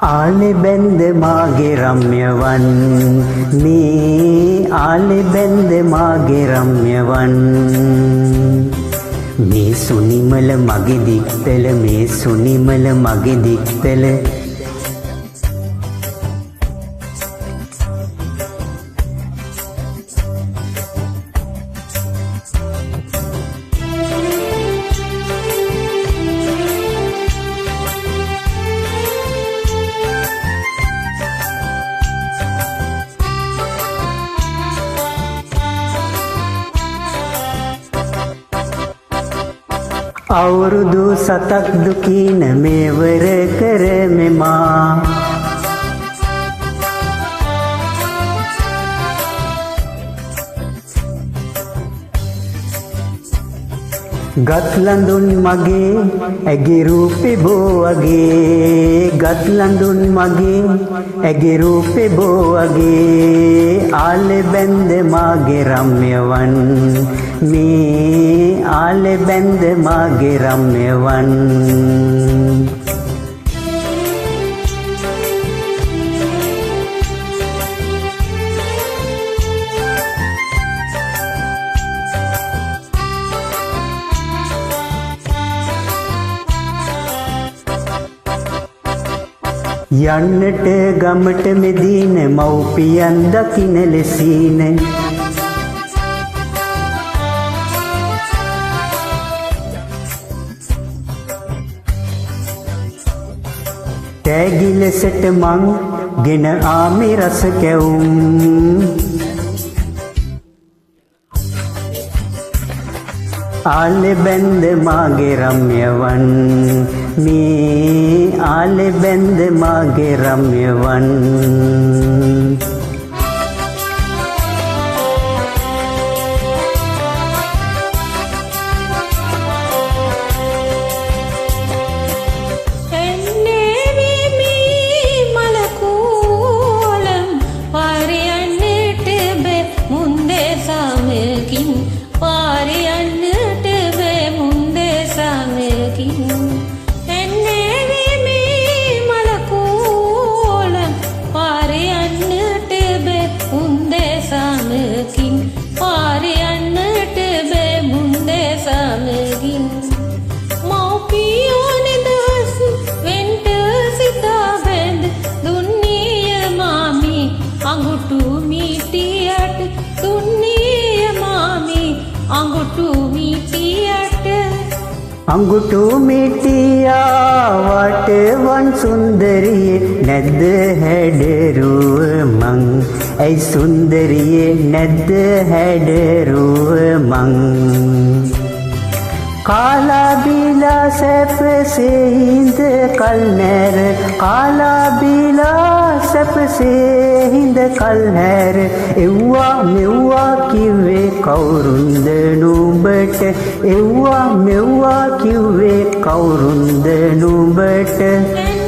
ආලෙ බැන්ද මාගේ රම්‍යවන් මේ ආලෙ බැන්ද මාගේ රම්‍යවන් මේ සුනිමල මගේ දික්තල මේ සුනිමල මගේ දික්තල අවුරුදු 7ක් දුකින මේවර කරමෙමා ගත් ලඳුන් මගේ ඇගේ රූපේ බෝ වගේ ගත් ලඳුන් මගේ ඇගේ රූපේ බෝ වගේ ආලෙ බැන්ද මාගේ රම්‍යවන් මේ ආලෙ බැන්ද මාගේ රම්‍යවන් යන්නට ගමට මෙදින මව්පියන් දකින ලෙසින තෑගි ලෙසට මං ගෙන ආමි රස කැවුම් ආලෙ බැන්ද මාගේ රම්‍යවන් මේ ආලෙ බැන්ද මාගේ රම්‍යවන් අඟුටු මිටියා වටවන් සුන්දරියේ නැද්ද හැඩරුව මං ඇයි සුන්දරියේ නැද්ද හැඩරුව මං කාලා බීලා සැපසේ හිඳ කල් නැර කාලා බීලා සැපසේ හිඳ කල් නැර එව්වා මෙව්වා කිව්වේ කවුරුන්ද නුඹට එව්වා මෙව්වා කිව්වේ කවුරුන්ද නුඹට